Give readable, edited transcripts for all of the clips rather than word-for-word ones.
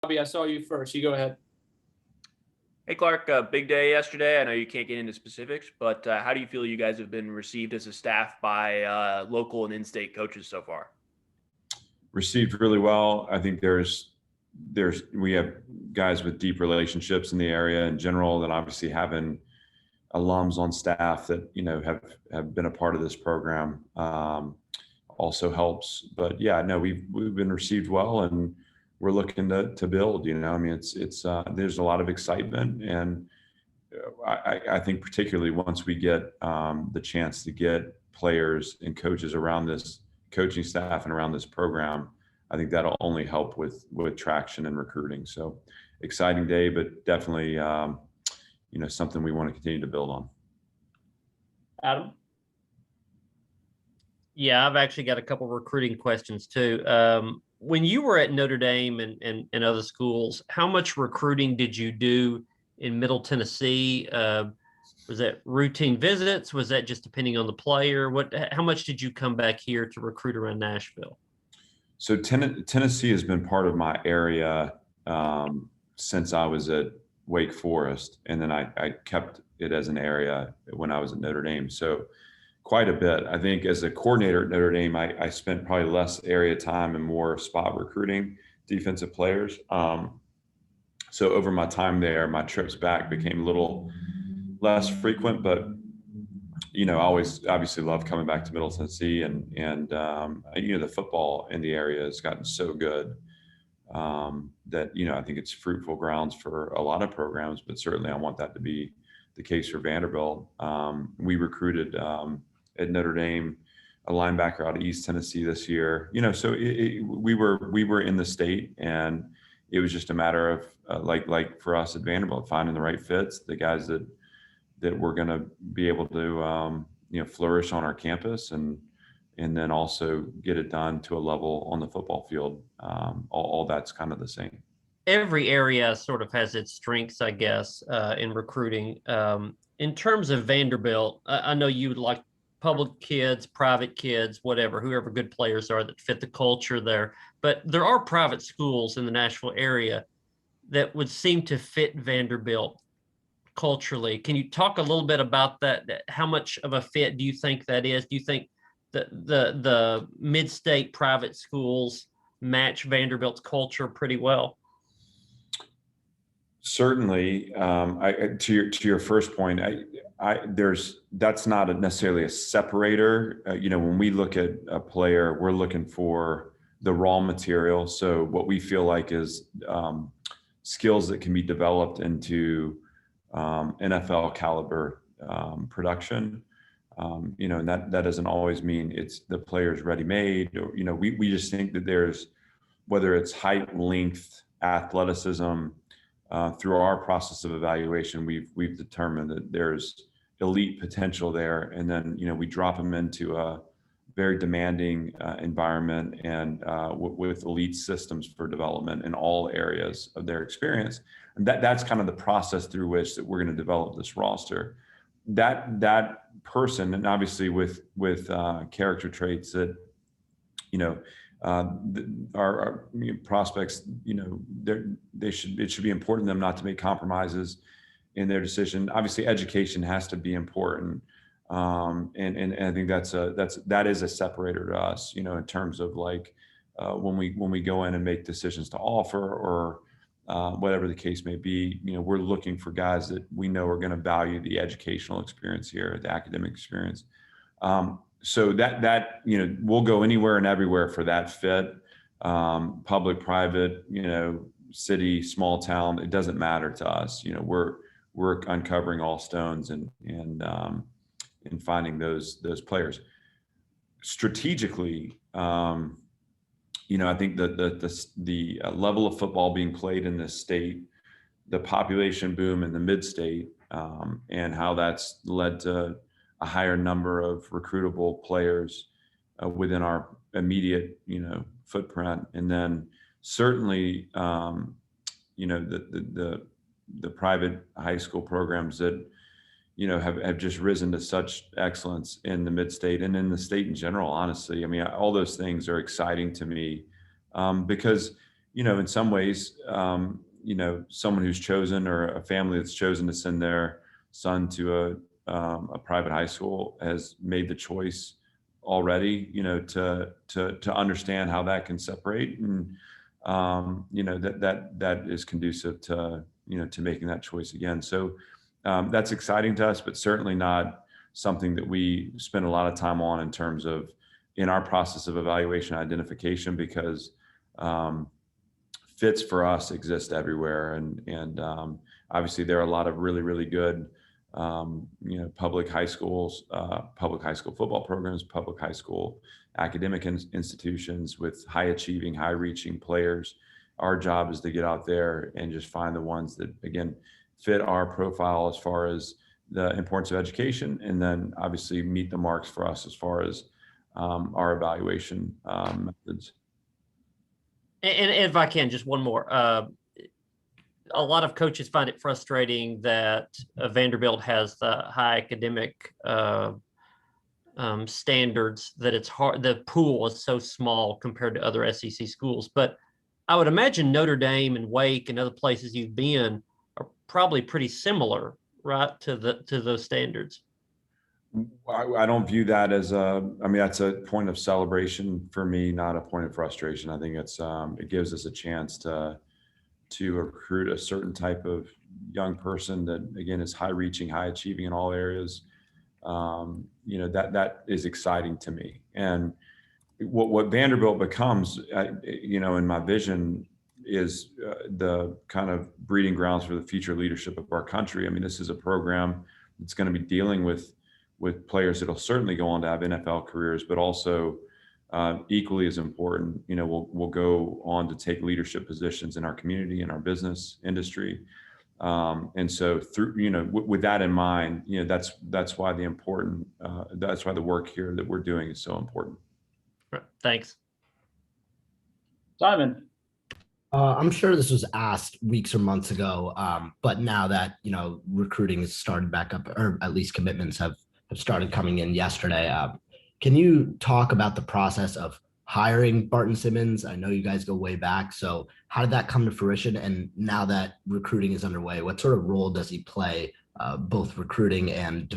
Bobby, I saw you first. You go ahead. Hey, Clark, big day yesterday. I know you can't get into specifics, but how do you feel you guys have been received as a staff by local and in-state coaches so far? Received really well. I think we have guys with deep relationships in the area in general, and obviously having alums on staff that have been a part of this program also helps. But yeah, no, we've been received well, and we're looking to build. I mean, it's there's a lot of excitement, and I think particularly once we get the chance to get players and coaches around this coaching staff and around this program, I think that'll only help with traction and recruiting. So exciting day, but definitely something we want to continue to build on. Adam? Yeah, I've actually got a couple recruiting questions too. When you were at Notre Dame and other schools, how much recruiting did you do in Middle Tennessee? Was that routine visits? Was that just depending on the player? How much did you come back here to recruit around Nashville? So Tennessee has been part of my area since I was at Wake Forest, and then I kept it as an area when I was at Notre Dame. So quite a bit. I think as a coordinator at Notre Dame, I spent probably less area time and more spot recruiting defensive players. So over my time there, my trips back became a little less frequent, but I always obviously love coming back to Middle Tennessee, and the football in the area has gotten so good that I think it's fruitful grounds for a lot of programs, but certainly I want that to be the case for Vanderbilt. We recruited at Notre Dame a linebacker out of East Tennessee this year. So we were in the state, and it was just a matter of like for us at Vanderbilt, finding the right fits, the guys that we're going to be able to flourish on our campus, and then also get it done to a level on the football field. All that's kind of the same. Every area sort of has its strengths, I guess, in recruiting. In terms of Vanderbilt, I know you would like public kids, private kids, whoever good players are that fit the culture there. But there are private schools in the Nashville area that would seem to fit Vanderbilt culturally. Can you talk a little bit about that? How much of a fit do you think that is? Do you think that the mid-state private schools match Vanderbilt's culture pretty well? Certainly. To your first point, that's not necessarily a separator. When we look at a player, we're looking for the raw material. So what we feel like is skills that can be developed into NFL caliber production. And that doesn't always mean it's the player's ready-made. Or, we just think that whether it's height, length, athleticism, through our process of evaluation, we've determined that there's elite potential there, and then we drop them into a very demanding environment and with elite systems for development in all areas of their experience. And that's kind of the process through which that we're going to develop this roster. That person, and obviously with character traits that our prospects, it should be important to them not to make compromises in their decision. Obviously, education has to be important, and I think that is a separator to us, in terms of like when we go in and make decisions to offer or whatever the case may be. We're looking for guys that we know are going to value the educational experience here, the academic experience. So that we'll go anywhere and everywhere for that fit, public, private, city, small town. It doesn't matter to us. We're uncovering all stones and finding those players. Strategically, I think the level of football being played in this state, the population boom in the Midstate, and how that's led to a higher number of recruitable players within our immediate, footprint. And then certainly, the private high school programs that, have just risen to such excellence in the Midstate and in the state in general, honestly. I mean, all those things are exciting to me because, in some ways, someone who's chosen or a family that's chosen to send their son to a private high school has made the choice already, to understand how that can separate, and that is conducive to to making that choice again. So that's exciting to us, but certainly not something that we spend a lot of time on in terms of in our process of evaluation identification, because fits for us exist everywhere, and obviously there are a lot of really, really good public high schools, public high school football programs, public high school academic institutions with high achieving, high reaching players. Our job is to get out there and just find the ones that, again, fit our profile as far as the importance of education, and then obviously meet the marks for us as far as our evaluation methods. And if I can, just one more. A lot of coaches find it frustrating that Vanderbilt has the high academic standards, that it's hard. The pool is so small compared to other SEC schools. But I would imagine Notre Dame and Wake and other places you've been are probably pretty similar, right, to those standards. I don't view that as that's a point of celebration for me, not a point of frustration. I think it gives us a chance to recruit a certain type of young person that, again, is high reaching, high achieving in all areas. That is exciting to me. And what Vanderbilt becomes, in my vision, is the kind of breeding grounds for the future leadership of our country. I mean, this is a program that's going to be dealing with players that'll certainly go on to have NFL careers, but also equally as important, we'll go on to take leadership positions in our community, in our business industry. And so through, with that in mind, that's why that's why the work here that we're doing is so important. Right. Thanks. Simon. I'm sure this was asked weeks or months ago, but now that, recruiting has started back up, or at least commitments have started coming in yesterday, can you talk about the process of hiring Barton Simmons? I know you guys go way back. So how did that come to fruition? And now that recruiting is underway, what sort of role does he play, both recruiting and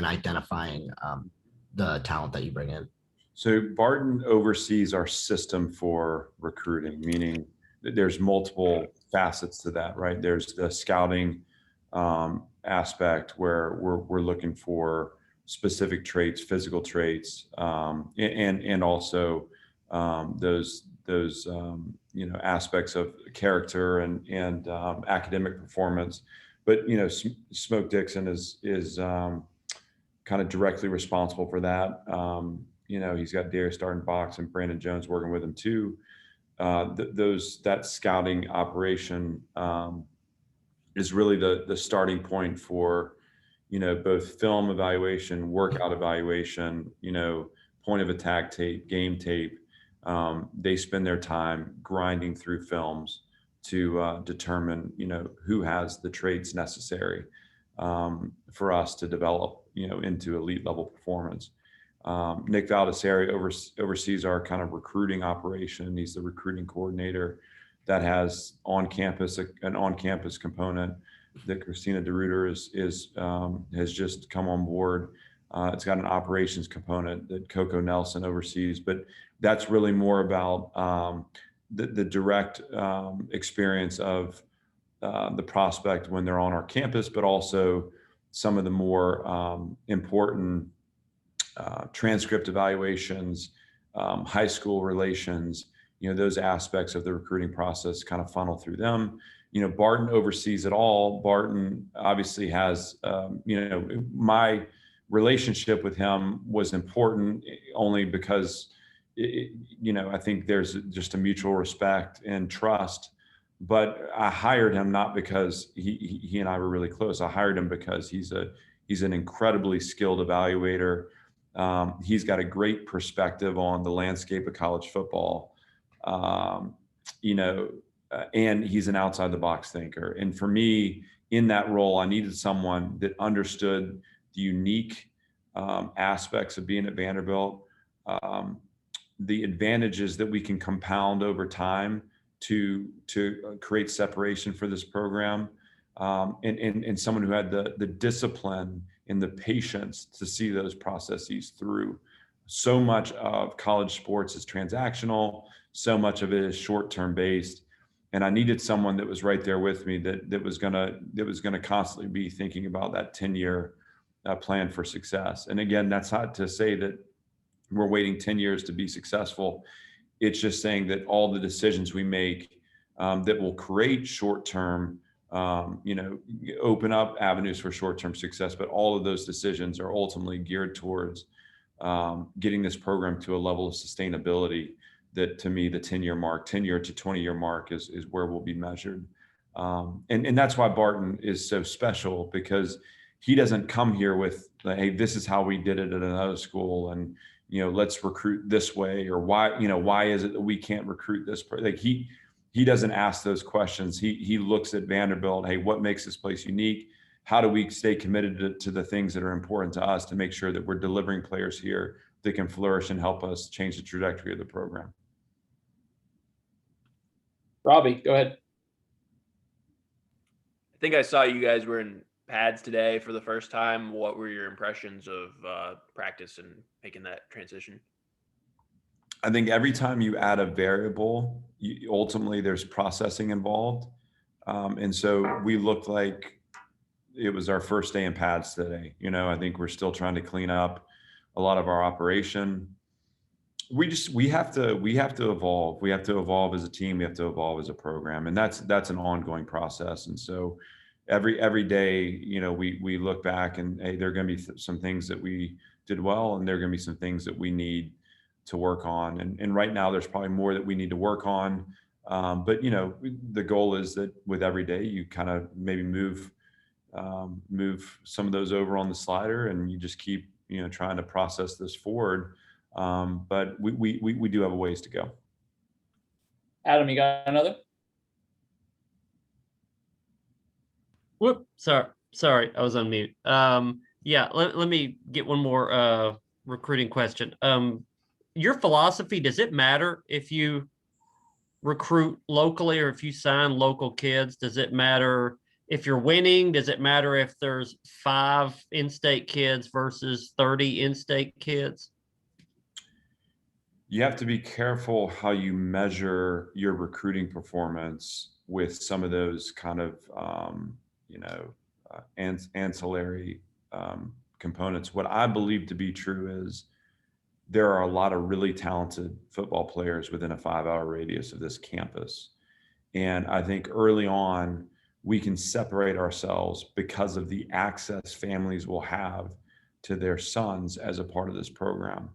identifying the talent that you bring in? So Barton oversees our system for recruiting, meaning that there's multiple facets to that, right? There's the scouting aspect where we're looking for specific traits, physical traits, and also those aspects of character and academic performance. But Smoke Dixon is kind of directly responsible for that. He's got Darius Darden-Box and Brandon Jones working with him too. That scouting operation is really the starting point for both film evaluation, workout evaluation, point of attack tape, game tape. They spend their time grinding through films to determine who has the traits necessary for us to develop into elite level performance. Nick Valdesari oversees our kind of recruiting operation. He's the recruiting coordinator that has an on-campus component that Christina DeRuiter has just come on board. It's got an operations component that Coco Nelson oversees, but that's really more about the direct experience of the prospect when they're on our campus, but also some of the more important transcript evaluations, high school relations, those aspects of the recruiting process kind of funnel through them. Barton oversees it all. Barton obviously has, my relationship with him was important only because, I think there's just a mutual respect and trust. But I hired him not because he and I were really close. I hired him because he's an incredibly skilled evaluator. He's got a great perspective on the landscape of college football, and he's an outside the box thinker. And for me, in that role, I needed someone that understood the unique aspects of being at Vanderbilt, the advantages that we can compound over time to create separation for this program, and someone who had the discipline and the patience to see those processes through. So much of college sports is transactional, so much of it is short-term based, and I needed someone that was right there with me that was gonna constantly be thinking about that 10-year plan for success. And again, that's not to say that we're waiting 10 years to be successful. It's just saying that all the decisions we make that will create short-term, open up avenues for short-term success, but all of those decisions are ultimately geared towards getting this program to a level of sustainability that, to me, the 10-year to 20-year mark is where we'll be measured. And that's why Barton is so special, because he doesn't come here with, hey, this is how we did it at another school, and let's recruit this way, or why is it that we can't recruit this? Like he doesn't ask those questions. He looks at Vanderbilt. Hey, what makes this place unique? How do we stay committed to the things that are important to us to make sure that we're delivering players here that can flourish and help us change the trajectory of the program? Robbie, go ahead. I think I saw you guys were in pads today for the first time. What were your impressions of practice and making that transition? I think every time you add a variable, ultimately there's processing involved. And so we looked like it was our first day in pads today. I think we're still trying to clean up a lot of our operation. We have to evolve. We have to evolve as a team. We have to evolve as a program, and that's an ongoing process. And so every day, we look back and, hey, there are going to be some things that we did well, and there are going to be some things that we need to work on. And right now there's probably more that we need to work on. But the goal is that with every day you kind of maybe move some of those over on the slider, and you just keep, trying to process this forward. But we do have a ways to go. Adam, you got another? Whoop, sorry, I was on mute. Yeah, let me get one more recruiting question. Your philosophy, does it matter if you recruit locally or if you sign local kids? Does it matter if you're winning? Does it matter if there's 5 in-state kids versus 30 in-state kids? You have to be careful how you measure your recruiting performance with some of those kind of, ancillary components. What I believe to be true is there are a lot of really talented football players within a 5-hour radius of this campus. And I think early on, we can separate ourselves because of the access families will have to their sons as a part of this program.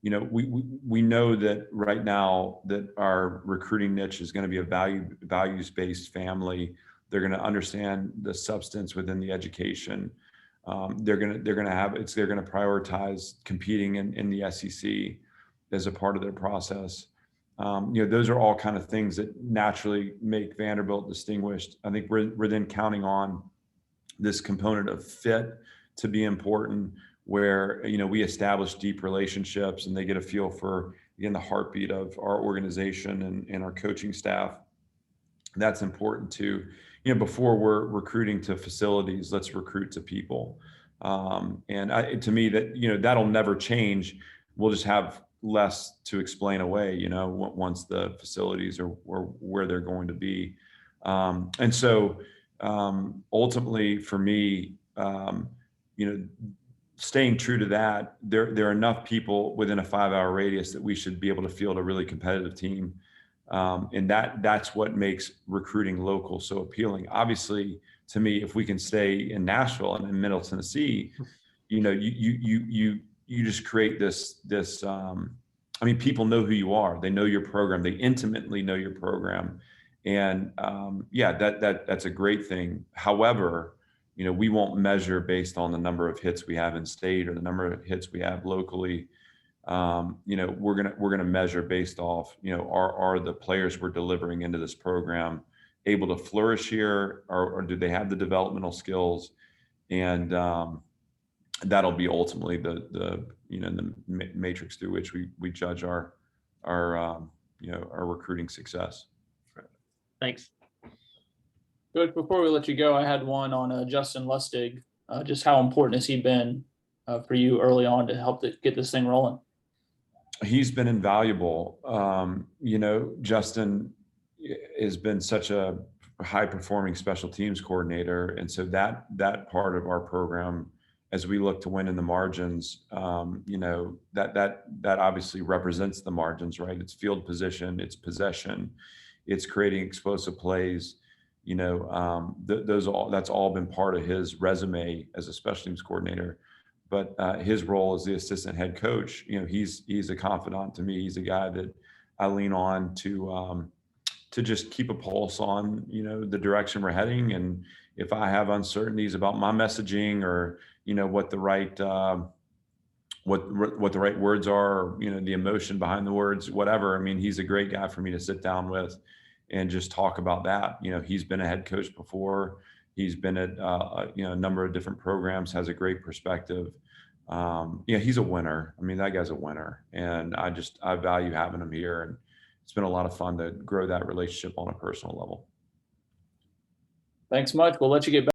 We know that right now that our recruiting niche is going to be a values-based family. They're going to understand the substance within the education. They're going to prioritize competing in the SEC as a part of their process. Those are all kind of things that naturally make Vanderbilt distinguished. I think we're then counting on this component of fit to be important, where we establish deep relationships and they get a feel for, again, the heartbeat of our organization and our coaching staff. That's important too. Before we're recruiting to facilities, let's recruit to people. To me, that'll never change. We'll just have less to explain away, once the facilities are where they're going to be. And so ultimately for me, staying true to that, there are enough people within a 5-hour radius that we should be able to field a really competitive team. And that's what makes recruiting local so appealing. Obviously, to me, if we can stay in Nashville and in Middle Tennessee, you just create this. People know who you are. They know your program. They intimately know your program, and that's a great thing. However, we won't measure based on the number of hits we have in state or the number of hits we have locally. We're gonna measure based off, are the players we're delivering into this program able to flourish here, or do they have the developmental skills? And that'll be ultimately the matrix through which we judge our our recruiting success. Thanks. Good. Before we let you go, I had one on Justin Lustig. Just how important has he been for you early on to help get this thing rolling? He's been invaluable. Justin has been such a high performing special teams coordinator. And so that part of our program, as we look to win in the margins, that obviously represents the margins, right? It's field position, it's possession, it's creating explosive plays. That's all been part of his resume as a special teams coordinator. But his role as the assistant head coach, he's a confidant to me. He's a guy that I lean on to just keep a pulse on, the direction we're heading. And if I have uncertainties about my messaging or, what the right what the right words are, or, the emotion behind the words, whatever. I mean, he's a great guy for me to sit down with and just talk about that. He's been a head coach before. He's been at a number of different programs, has a great perspective. He's a winner. I mean, that guy's a winner, and I value having him here, and it's been a lot of fun to grow that relationship on a personal level. Thanks much. We'll let you get back.